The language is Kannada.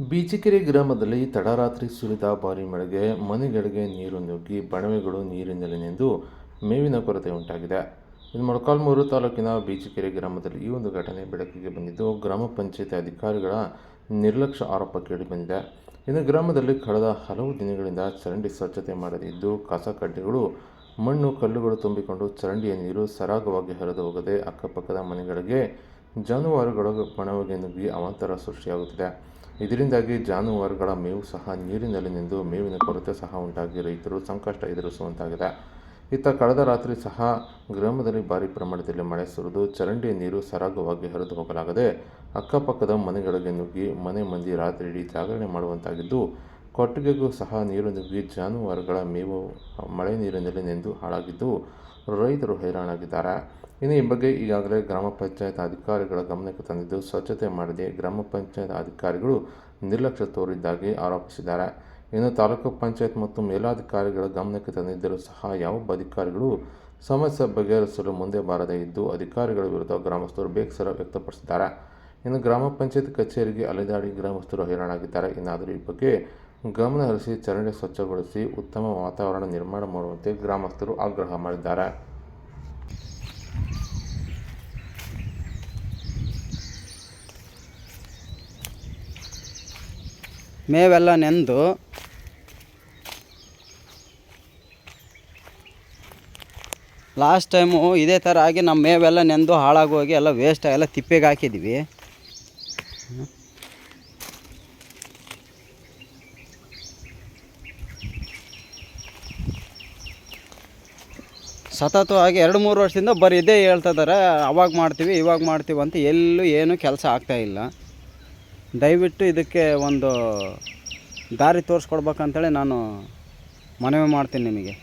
ಬೀಚಿಕೆರೆ ಗ್ರಾಮದಲ್ಲಿ ತಡರಾತ್ರಿ ಸುರಿದ ಭಾರೀ ಮಳೆಗೆ ಮನೆಗಳಿಗೆ ನೀರು ನುಗ್ಗಿ ಬಣವೆಗಳು ನೀರಿನಲ್ಲಿ ನೆಂದು ಮೇವಿನ ಕೊರತೆ ಉಂಟಾಗಿದೆ. ಇದು ಮೊಳಕಾಲ್ಮೂರು ತಾಲೂಕಿನ ಬೀಚಿಕೆರೆ ಗ್ರಾಮದಲ್ಲಿ ಈ ಒಂದು ಘಟನೆ ಬೆಳಕಿಗೆ ಬಂದಿದ್ದು, ಗ್ರಾಮ ಪಂಚಾಯತ್ ಅಧಿಕಾರಿಗಳ ನಿರ್ಲಕ್ಷ್ಯ ಆರೋಪ ಕೇಳಿಬಂದಿದೆ. ಇನ್ನು ಗ್ರಾಮದಲ್ಲಿ ಕಳೆದ ಹಲವು ದಿನಗಳಿಂದ ಚರಂಡಿ ಸ್ವಚ್ಛತೆ ಮಾಡದಿದ್ದು, ಕಸ ಕಡ್ಡಿಗಳು, ಮಣ್ಣು ಕಲ್ಲುಗಳು ತುಂಬಿಕೊಂಡು ಚರಂಡಿಯ ನೀರು ಸರಾಗವಾಗಿ ಹರಿದು ಹೋಗದೆ ಅಕ್ಕಪಕ್ಕದ ಮನೆಗಳಿಗೆ ಜಾನುವಾರುಗಳ ಬಣವೆಗೆ ನುಗ್ಗಿ ಅವಾಂತರ ಸೃಷ್ಟಿಯಾಗುತ್ತಿದೆ. ಇದರಿಂದಾಗಿ ಜಾನುವಾರುಗಳ ಮೇವು ಸಹ ನೀರಿನಲ್ಲಿ ನೆಂದು ಮೇವಿನ ಕೊರತೆ ಸಹ ಉಂಟಾಗಿ ರೈತರು ಸಂಕಷ್ಟ ಎದುರಿಸುವಂತಾಗಿದೆ. ಇತ್ತ ಕಳೆದ ರಾತ್ರಿ ಸಹ ಗ್ರಾಮದಲ್ಲಿ ಭಾರೀ ಪ್ರಮಾಣದಲ್ಲಿ ಮಳೆ ಸುರಿದು ಚರಂಡಿಯ ನೀರು ಸರಾಗವಾಗಿ ಹರಿದು ಹೋಗಲಾಗದೆ ಅಕ್ಕಪಕ್ಕದ ಮನೆಗಳಿಗೆ ನುಗ್ಗಿ ಮನೆ ಮಂದಿ ರಾತ್ರಿಯಿಡೀ ಜಾಗರಣೆ ಮಾಡುವಂತಾಗಿದ್ದು, ಕೊಟ್ಟಿಗೆಗೂ ಸಹ ನೀರು ನುಗ್ಗಿ ಜಾನುವಾರುಗಳ ಮೇವು ಮಳೆ ನೀರಿನಲ್ಲಿ ನೆಂದು ಹಾಳಾಗಿದ್ದು ರೈತರು ಹೈರಾಣಾಗಿದ್ದಾರೆ. ಇನ್ನು ಈ ಬಗ್ಗೆ ಈಗಾಗಲೇ ಗ್ರಾಮ ಪಂಚಾಯತ್ ಅಧಿಕಾರಿಗಳ ಗಮನಕ್ಕೆ ತಂದಿದ್ದು, ಸ್ವಚ್ಛತೆ ಮಾಡದೆ ಗ್ರಾಮ ಪಂಚಾಯತ್ ಅಧಿಕಾರಿಗಳು ನಿರ್ಲಕ್ಷ್ಯ ತೋರಿದ್ದಾಗಿ ಆರೋಪಿಸಿದ್ದಾರೆ. ಇನ್ನು ತಾಲೂಕು ಪಂಚಾಯತ್ ಮತ್ತು ಮೇಲಾಧಿಕಾರಿಗಳ ಗಮನಕ್ಕೆ ತಂದಿದ್ದರೂ ಸಹ ಯಾವೊಬ್ಬ ಅಧಿಕಾರಿಗಳು ಸಮಸ್ಯೆ ಬಗೆಹರಿಸಲು ಮುಂದೆ ಬಾರದೇ ಇದ್ದು, ಅಧಿಕಾರಿಗಳ ವಿರುದ್ಧ ಗ್ರಾಮಸ್ಥರು ಬೇಸರ ವ್ಯಕ್ತಪಡಿಸಿದ್ದಾರೆ. ಇನ್ನು ಗ್ರಾಮ ಪಂಚಾಯತ್ ಕಚೇರಿಗೆ ಅಲೆದಾಡಿ ಗ್ರಾಮಸ್ಥರು ಹೈರಾಣಾಗಿದ್ದಾರೆ. ಇನ್ನಾದರೂ ಈ ಬಗ್ಗೆ ಗಮನ ಹರಿಸಿ ಚರಂಡಿ ಸ್ವಚ್ಛಗೊಳಿಸಿ ಉತ್ತಮ ವಾತಾವರಣ ನಿರ್ಮಾಣ ಮಾಡುವಂತೆ ಗ್ರಾಮಸ್ಥರು ಆಗ್ರಹ ಮಾಡಿದ್ದಾರೆ. ಮೇವೆಲ್ಲ ನೆಂದು ಲಾಸ್ಟ್ ಟೈಮು ಇದೇ ಥರ ಆಗಿ ನಮ್ಮ ಮೇವೆಲ್ಲ ನೆಂದು ಹಾಳಾಗೋಗಿ ಎಲ್ಲ ವೇಸ್ಟ್ ಎಲ್ಲ ತಿಪ್ಪೆಗೆ ಹಾಕಿದ್ವಿ. ಸತತವಾಗಿ 2-3 ವರ್ಷದಿಂದ ಬರೀ ಇದೇ ಹೇಳ್ತಾ ಇದ್ದಾರೆ, ಅವಾಗ ಮಾಡ್ತೀವಿ ಇವಾಗ ಮಾಡ್ತೀವಿ ಅಂತ. ಎಲ್ಲೂ ಏನೂ ಕೆಲಸ ಆಗ್ತಾಯಿಲ್ಲ. ದಯವಿಟ್ಟು ಇದಕ್ಕೆ ಒಂದು ದಾರಿ ತೋರಿಸ್ಕೊಡ್ಬೇಕಂತೇಳಿ ನಾನು ಮನವಿ ಮಾಡ್ತೀನಿ ನಿಮಗೆ.